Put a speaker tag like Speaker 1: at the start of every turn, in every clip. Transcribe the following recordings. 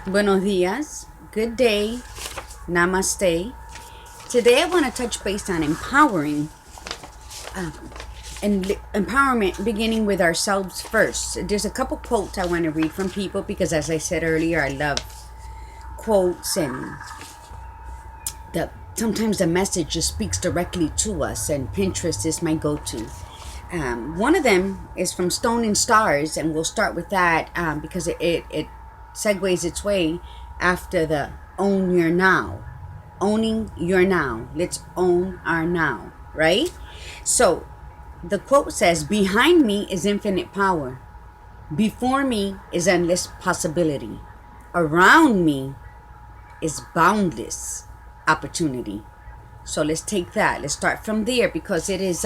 Speaker 1: Buenos dias, good day, namaste. Today I want to touch base on empowering uh, and empowerment beginning with ourselves first. There's a couple quotes I want to read from people because, as I said earlier, I love quotes and sometimes the message just speaks directly to us, and Pinterest is my go-to. One of them is from Stone and Stars, and we'll start with that because it segues its way after the own your now. Owning your now. Let's own our now, right? So the quote says, behind me is infinite power. Before me is endless possibility. Around me is boundless opportunity. So let's take that. Let's start from there because it is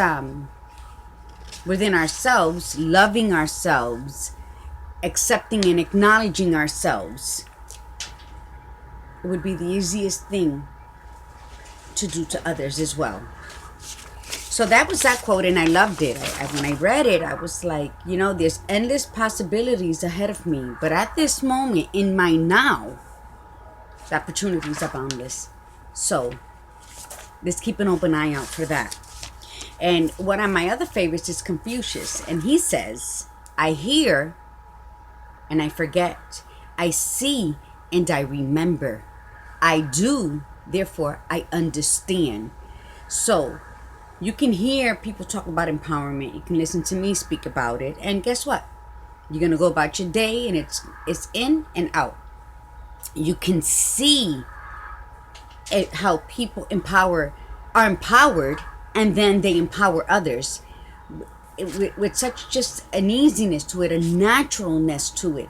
Speaker 1: within ourselves, loving ourselves, accepting and acknowledging ourselves. It would be the easiest thing to do to others as well. So that was that quote, and I loved it. When I read it, I was like, there's endless possibilities ahead of me. But at this moment, in my now, the opportunities are boundless. So let's keep an open eye out for that. And one of my other favorites is Confucius. And he says, I hear and I forget. I see and I remember. I do, therefore I understand. So you can hear people talk about empowerment. You can listen to me speak about it. And guess what? You're going to go about your day and it's in and out. You can see how people are empowered, and then they empower others with such just an easiness to it, a naturalness to it,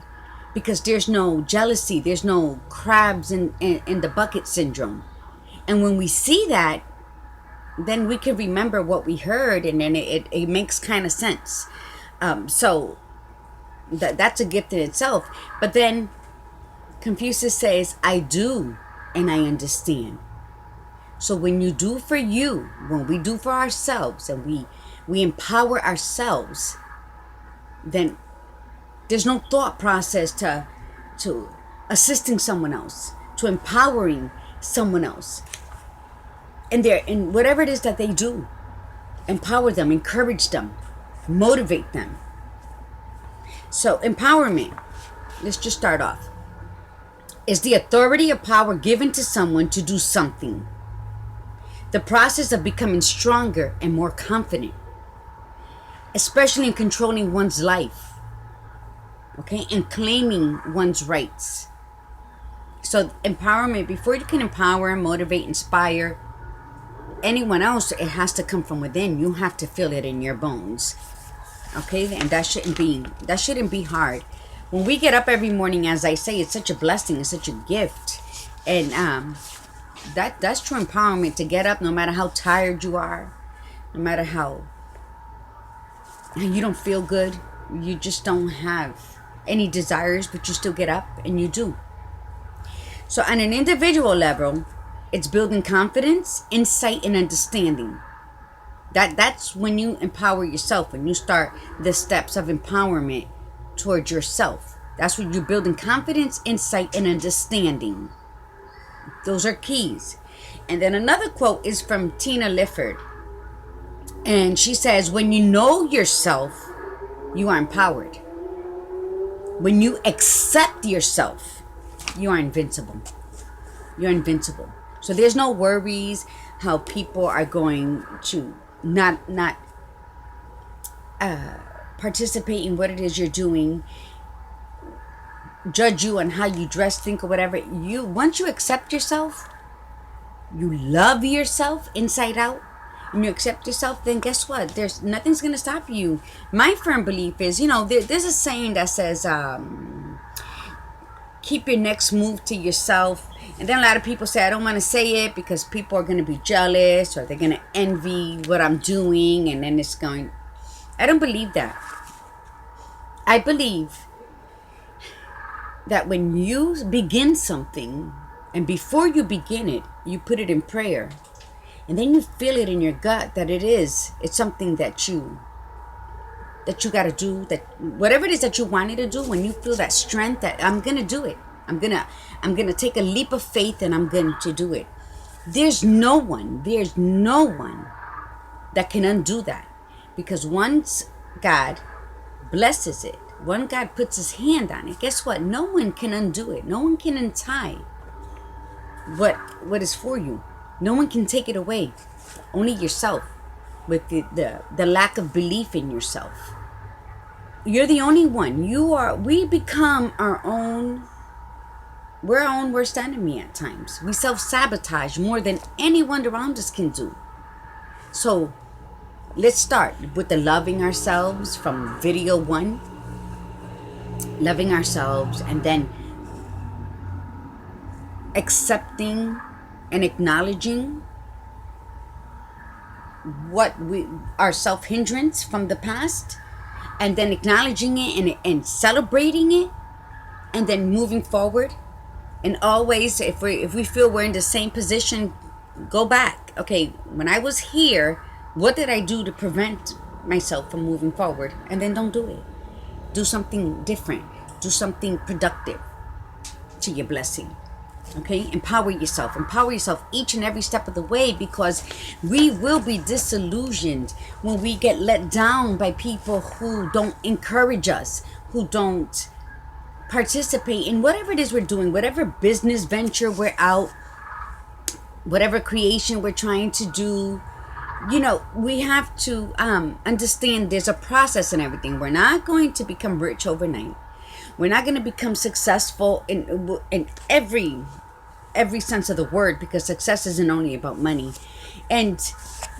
Speaker 1: because there's no jealousy, there's no crabs in the bucket syndrome. And when we see that, then we can remember what we heard, and then it makes kind of sense. So that's a gift in itself. But then Confucius says, I do and I understand. So when you do for you, when we do for ourselves, and we empower ourselves, then there's no thought process to assisting someone else, to empowering someone else. And in whatever it is that they do, empower them, encourage them, motivate them. So empowerment, let's just start off, is the authority or power given to someone to do something. The process of becoming stronger and more confident, especially in controlling one's life, okay, and claiming one's rights. So empowerment, before you can empower, motivate, inspire anyone else, it has to come from within. You have to feel it in your bones, okay? And that shouldn't be hard. When we get up every morning, as I say, it's such a blessing, it's such a gift. And that's true empowerment, to get up no matter how tired you are, no matter how you don't feel good, you just don't have any desires, but you still get up and you do. So on an individual level, it's building confidence, insight, and understanding. That's when you empower yourself, when you start the steps of empowerment towards yourself. That's when you're building confidence, insight, and understanding. Those are keys. And then another quote is from Tina Lifford. And she says, when you know yourself, you are empowered. When you accept yourself, you are invincible. You're invincible. So there's no worries how people are going to not participate in what it is you're doing, judge you on how you dress, think, or whatever. Once you accept yourself, you love yourself inside out, and you accept yourself, then guess what? There's nothing's gonna stop you. My firm belief is, there's a saying that says, keep your next move to yourself. And then a lot of people say, I don't want to say it because people are going to be jealous, or they're going to envy what I'm doing, and then I don't believe that. I believe that when you begin something, and before you begin it, you put it in prayer, and then you feel it in your gut that it's something that you got to do, that whatever it is that you wanted to do, when you feel that strength that I'm going to do it, I'm gonna take a leap of faith and I'm going to do it. There's no one that can undo that, because once God blesses it, when God puts his hand on it, guess what? No one can undo it. No one can untie what is for you. No one can take it away. Only yourself, with the lack of belief in yourself. You're the only one. We become we're our own worst enemy at times. We self-sabotage more than anyone around us can do. So let's start with the loving ourselves from video 1. Loving ourselves, and then accepting and acknowledging our self-hindrance from the past, and then acknowledging it and celebrating it, and then moving forward. And always, if we feel we're in the same position, go back. Okay, when I was here, what did I do to prevent myself from moving forward? And then don't do it. Do something different. Do something productive to your blessing. Okay? Empower yourself. Empower yourself each and every step of the way, because we will be disillusioned when we get let down by people who don't encourage us, who don't participate in whatever it is we're doing, whatever business venture we're out, whatever creation we're trying to do. We have to understand there's a process and everything. We're not going to become rich overnight. We're not going to become successful in every sense of the word, because success isn't only about money. And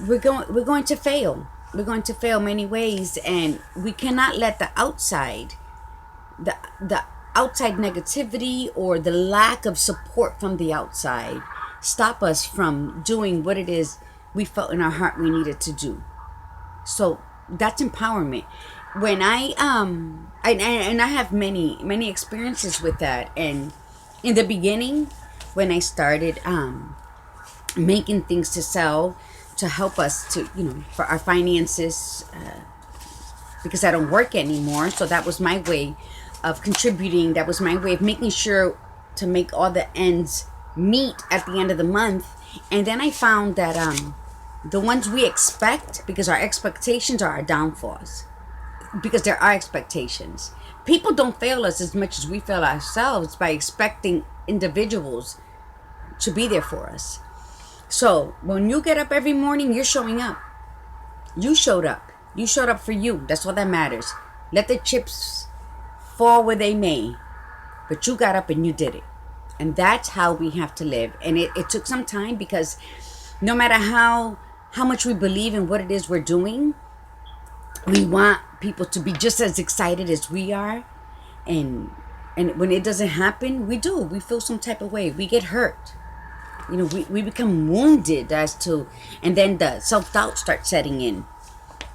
Speaker 1: we're going to fail. We're going to fail many ways, and we cannot let the outside negativity or the lack of support from the outside stop us from doing what it is we felt in our heart we needed to do. So that's empowerment. When I have many experiences with that. And in the beginning, when I started making things to sell to help us to for our finances, because I don't work anymore, so that was my way of contributing. That was my way of making sure to make all the ends meet at the end of the month. And then I found that the ones we expect, because our expectations are our downfalls, because there are expectations. People don't fail us as much as we fail ourselves by expecting individuals to be there for us. So when you get up every morning, you're showing up. You showed up. You showed up for you. That's all that matters. Let the chips fall where they may, but you got up and you did it. And that's how we have to live. And it took some time, because no matter how much we believe in what it is we're doing, we want people to be just as excited as we are. And when it doesn't happen, we feel some type of way. We get hurt. We become wounded and then the self-doubt starts setting in.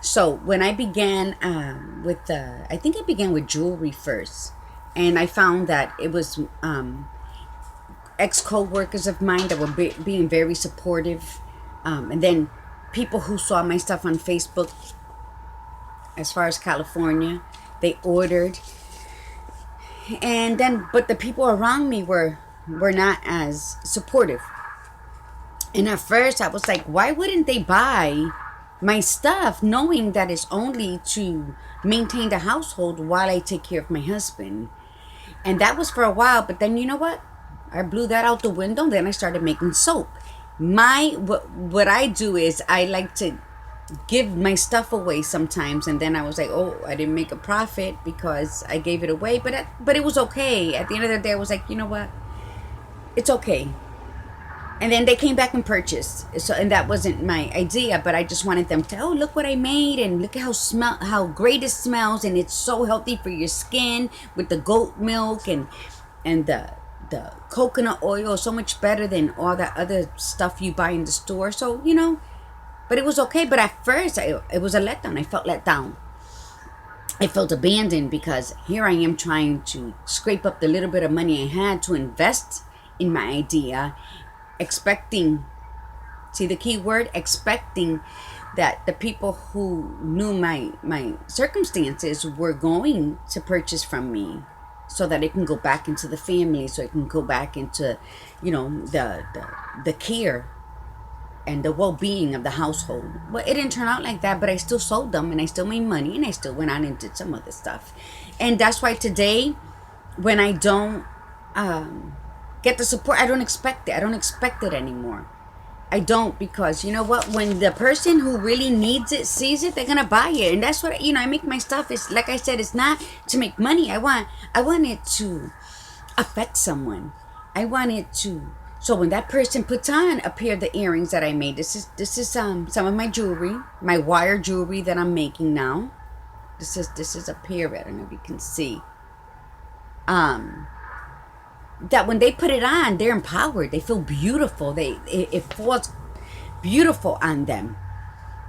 Speaker 1: So when I began I think I began with jewelry first. And I found that it was ex-co-workers of mine that were being very supportive. And then people who saw my stuff on Facebook, as far as California, they ordered. And then, but the people around me were not as supportive. And at first I was like, why wouldn't they buy my stuff, knowing that it's only to maintain the household while I take care of my husband? And that was for a while, but then you know what? I blew that out the window. Then I started making soap. What I do is I like to give my stuff away sometimes, and then I was like, oh, I didn't make a profit because I gave it away, but it was okay. At the end of the day, I was like, you know what? It's okay. And then they came back and purchased. So, and that wasn't my idea, but I just wanted them to, oh, look what I made, and look at how great it smells, and it's so healthy for your skin with the goat milk and the coconut oil, so much better than all that other stuff you buy in the store. So, but it was okay. But at first, it was a letdown. I felt let down. I felt abandoned, because here I am trying to scrape up the little bit of money I had to invest in my idea, expecting, see the key word, expecting that the people who knew my circumstances were going to purchase from me. so that it can go back into the family, so it can go back into, the care and the well-being of the household. Well, it didn't turn out like that, but I still sold them and I still made money and I still went on and did some other stuff. And that's why today, when I don't get the support, I don't expect it. I don't expect it anymore. I don't, because you know what? When the person who really needs it sees it, they're gonna buy it. And that's what I make my stuff. It's like I said, it's not to make money. I want it to affect someone. I want it to. So when that person puts on a pair of the earrings that I made, this is some of my jewelry, my wire jewelry that I'm making now. This is a pair. I don't know if you can see. That when they put it on, they're empowered. They feel beautiful. It falls beautiful on them.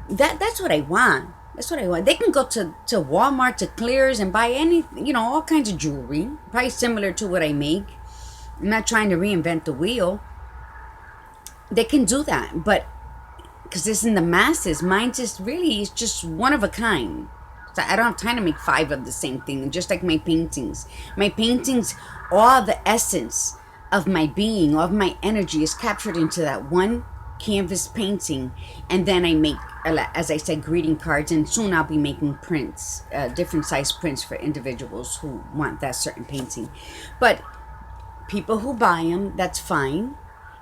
Speaker 1: That's what I want. That's what I want. They can go to Walmart, to Claire's, and buy any, all kinds of jewelry, probably similar to what I make. I'm not trying to reinvent the wheel. They can do that, but because it's in the masses, mine just really is just one of a kind. So I don't have time to make 5 of the same thing. Just like my paintings. My paintings, all the essence of my being, of my energy is captured into that one canvas painting. And then I make, as I said, greeting cards. And soon I'll be making prints, different size prints for individuals who want that certain painting. But people who buy them, that's fine.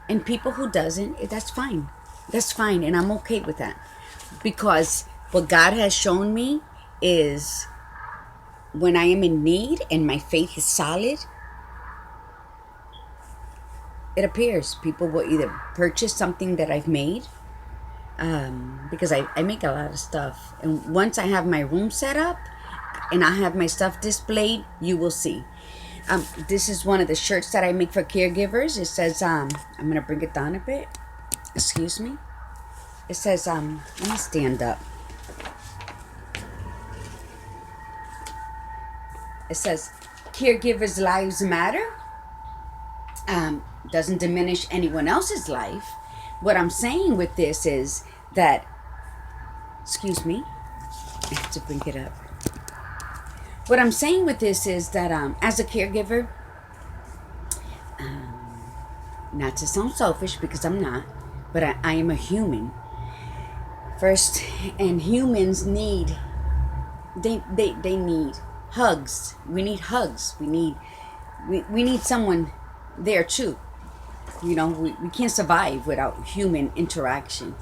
Speaker 1: And people who doesn't, that's fine. That's fine. And I'm okay with that. Because what God has shown me is when I am in need and my faith is solid, it appears people will either purchase something that I've made, because I make a lot of stuff. And once I have my room set up and I have my stuff displayed, you will see. This is one of the shirts that I make for caregivers. It says, I'm going to bring it down a bit. Excuse me. It says, let me stand up. It says, caregivers' lives matter. Doesn't diminish anyone else's life. What I'm saying with this is that, excuse me, I have to bring it up. What I'm saying with this is that as a caregiver, not to sound selfish, because I'm not, but I am a human first, and humans need, they need hugs. We need hugs. We need someone there too. We can't survive without human interaction.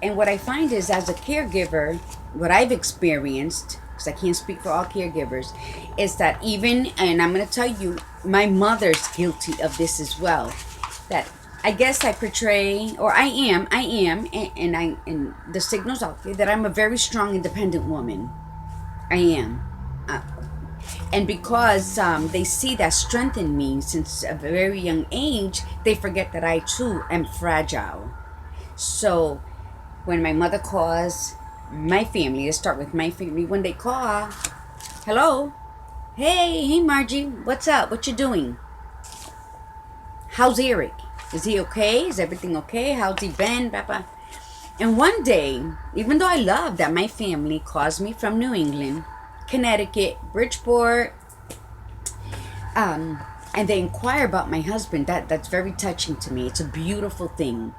Speaker 1: And what I find is, as a caregiver, what I've experienced, because I can't speak for all caregivers, is that even, and I'm going to tell you, my mother's guilty of this as well, that I guess I portray, or I am, and the signals out there, that I'm a very strong, independent woman. I am. And because they see that strength in me since a very young age, they forget that I too am fragile. So when my mother calls my family, let's start with my family, when they call, hello, hey Margie, what's up? What you doing? How's Eric? Is he okay? Is everything okay? How's he been? Papa? And one day, even though I love that my family calls me from New England, Connecticut, Bridgeport, and they inquire about my husband, that's very touching to me. It's a beautiful thing,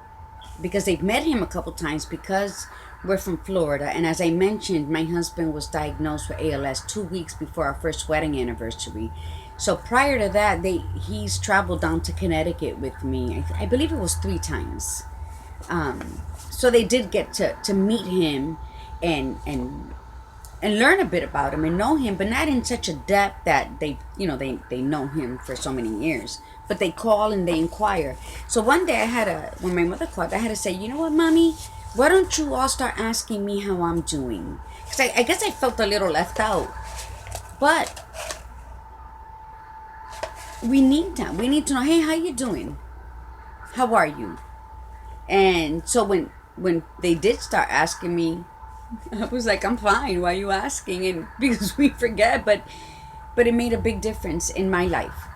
Speaker 1: because they've met him a couple times, because we're from Florida. And as I mentioned, my husband was diagnosed with ALS 2 weeks before our first wedding anniversary. So prior to that, he's traveled down to Connecticut with me. I believe it was 3 times. So they did get to meet him and learn a bit about him and know him, but not in such a depth that they know him for so many years. But they call and they inquire. So one day when my mother called, I had to say, you know what, Mommy? Why don't you all start asking me how I'm doing? Because I guess I felt a little left out. But we need that. We need to know, hey, how you doing? How are you? And so when they did start asking me, I was like, I'm fine. Why are you asking? And because we forget, but it made a big difference in my life.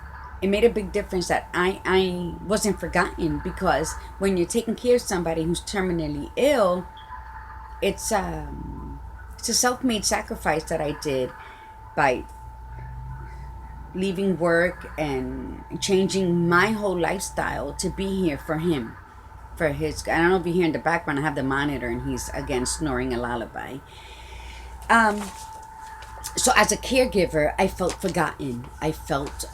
Speaker 1: It made a big difference that I wasn't forgotten, because when you're taking care of somebody who's terminally ill, it's a self-made sacrifice that I did by leaving work and changing my whole lifestyle to be here for him. For his, I don't know if you hear in the background, I have the monitor and he's again snoring a lullaby. Um, so as a caregiver, I felt forgotten. I felt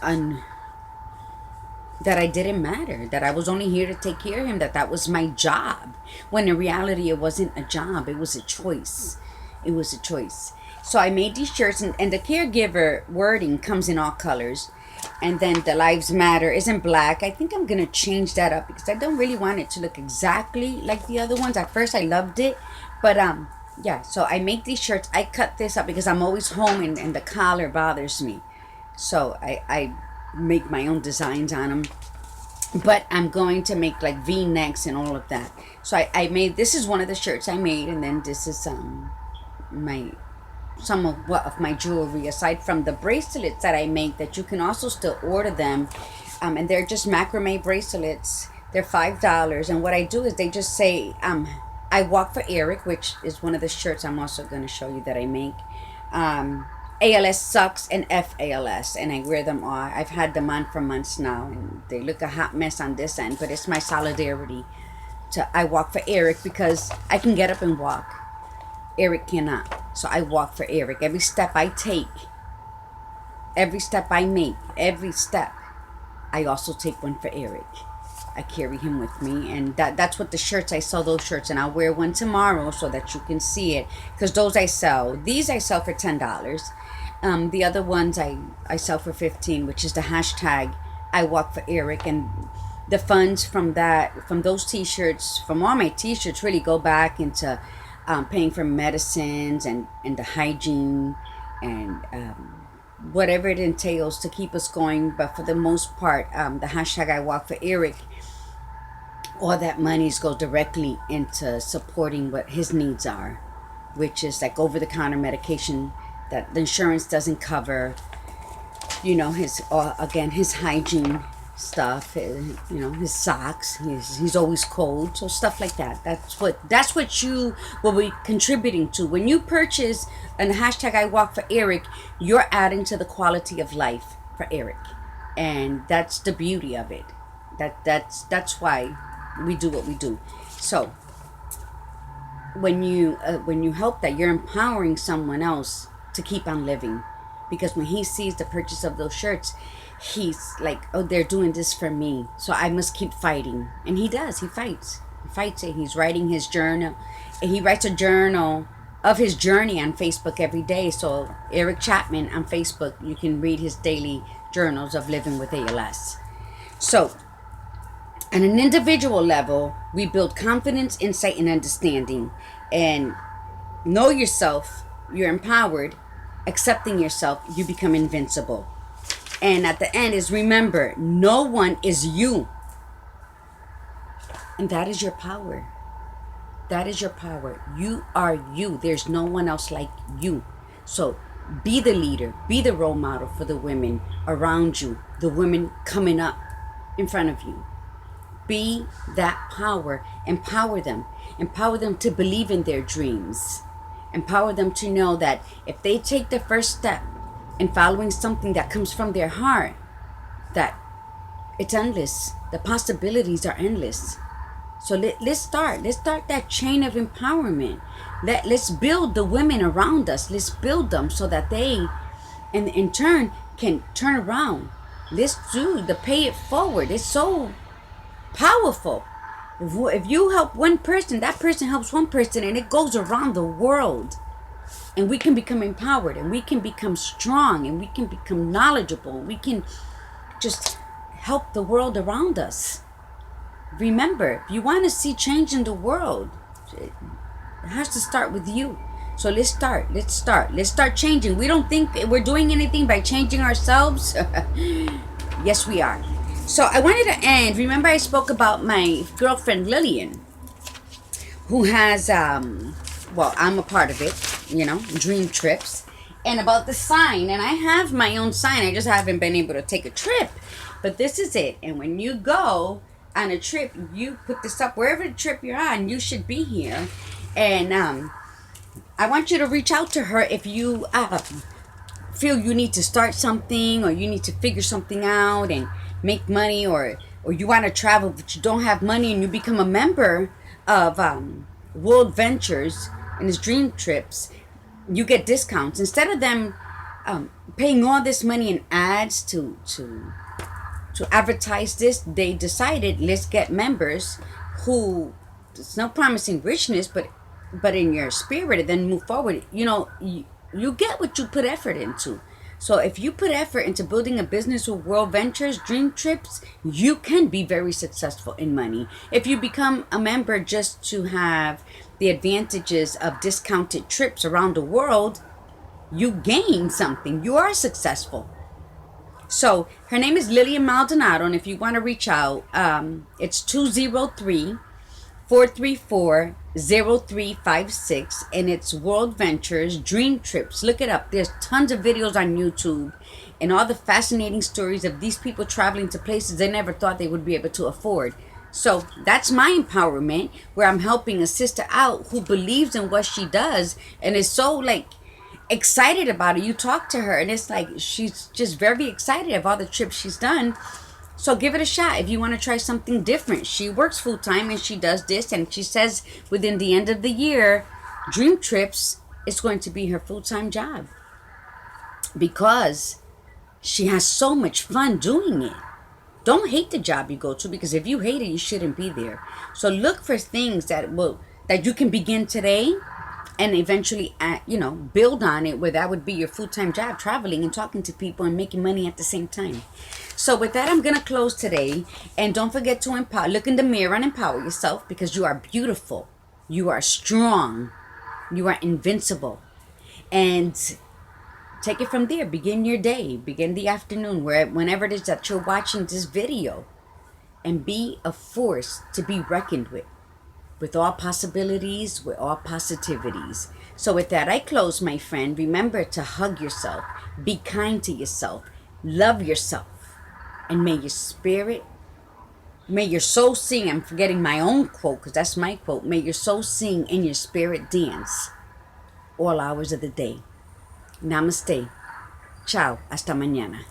Speaker 1: that I didn't matter, that I was only here to take care of him, that was my job. When in reality, it wasn't a job, it was a choice. It was a choice. So I made these shirts, and the caregiver wording comes in all colors. And then the Lives Matter isn't black. I think I'm going to change that up because I don't really want it to look exactly like the other ones. At first, I loved it. But, yeah, so I make these shirts. I cut this up because I'm always home and the collar bothers me. So I make my own designs on them. But I'm going to make like V-necks and all of that. So I made, this is one of the shirts I made. And then this is some of my jewelry, aside from the bracelets that I make, that you can also still order them, and they're just macrame bracelets. They're $5, and what I do is they just say I walk for Eric, which is one of the shirts I'm also going to show you that I make. ALS sucks and FALS, and I wear them all. I've had them on for months now, and they look a hot mess on this end, but it's my solidarity to I walk for Eric because I can get up and walk. Eric cannot. So I walk for Eric. Every step I take, every step I make, every step, I also take one for Eric. I carry him with me, and that's what the shirts, I sell those shirts, and I'll wear one tomorrow so that you can see it, because those I sell. These I sell for $10. The other ones I sell for $15, which is the hashtag I walk for Eric, and the funds from those t-shirts, from all my t-shirts, really go back into paying for medicines and the hygiene and whatever it entails to keep us going. But for the most part, the hashtag I walk for Eric, all that monies go directly into supporting what his needs are, which is like over-the-counter medication that the insurance doesn't cover, his hygiene stuff, his socks, he's always cold, so stuff like that. That's what you will be contributing to when you purchase and the hashtag I walk for Eric. You're adding to the quality of life for Eric, and that's the beauty of it. That's why we do what we do. So when you help, that you're empowering someone else to keep on living, because when he sees the purchase of those shirts, he's like, oh, they're doing this for me, so I must keep fighting. And he does. He fights it. He's writing his journal, and he writes a journal of his journey on Facebook every day. So Eric Chapman on Facebook, you can read his daily journals of living with ALS. So on an individual level, we build confidence, insight, and understanding. And know yourself, you're empowered. Accepting yourself, you become invincible. And at the end is, remember, no one is you. And that is your power. That is your power. You are you. There's no one else like you. So be the leader. Be the role model for the women around you. The women coming up in front of you. Be that power. Empower them. Empower them to believe in their dreams. Empower them to know that if they take the first step and following something that comes from their heart, that it's endless. The possibilities are endless. So let's start that chain of empowerment. Let's build the women around us. Let's build them so that they, and in turn, can turn around. Let's do the pay it forward. It's so powerful. If you help one person, that person helps one person, and it goes around the world. And we can become empowered, and we can become strong, and we can become knowledgeable. We can just help the world around us. Remember, if you want to see change in the world, it has to start with you. So let's start changing. We don't think we're doing anything by changing ourselves. Yes, we are. So I wanted to end. Remember, I spoke about my girlfriend Lillian, who has I'm a part of it, Dream Trips, and about the sign. And I have my own sign. I just haven't been able to take a trip, but this is it. And when you go on a trip, you put this up wherever the trip you're on. You should be here, and I want you to reach out to her if you feel you need to start something, or you need to figure something out and make money, or you want to travel but you don't have money, and you become a member of World Ventures and his Dream Trips, you get discounts instead of them paying all this money in ads to advertise this. They decided, let's get members who, it's not promising richness, but in your spirit, and then move forward. You get what you put effort into. So if you put effort into building a business with World Ventures, Dream Trips, you can be very successful in money. If you become a member just to have the advantages of discounted trips around the world, you gain something. You are successful. So her name is Lillian Maldonado, and if you want to reach out, it's 203-434-0356, and it's World Ventures Dream Trips. Look it up. There's tons of videos on YouTube and all the fascinating stories of these people traveling to places they never thought they would be able to afford. So that's my empowerment, where I'm helping a sister out who believes in what she does and is so excited about it. You talk to her and it's like she's just very excited of all the trips she's done. So give it a shot if you want to try something different. She works full time and she does this, and she says within the end of the year, Dream Trips is going to be her full-time job because she has so much fun doing it. Don't hate the job you go to, because if you hate it, you shouldn't be there. So look for things that you can begin today and eventually build on it, where that would be your full-time job, traveling and talking to people and making money at the same time. So with that, I'm going to close today. And don't forget to look in the mirror and empower yourself, because you are beautiful. You are strong. You are invincible. And take it from there. Begin your day. Begin the afternoon, whenever it is that you're watching this video. And be a force to be reckoned with all possibilities, with all positivities. So with that, I close, my friend. Remember to hug yourself. Be kind to yourself. Love yourself. And may your soul sing. I'm forgetting my own quote, because that's my quote. May your soul sing and your spirit dance all hours of the day. Namaste. Ciao. Hasta mañana.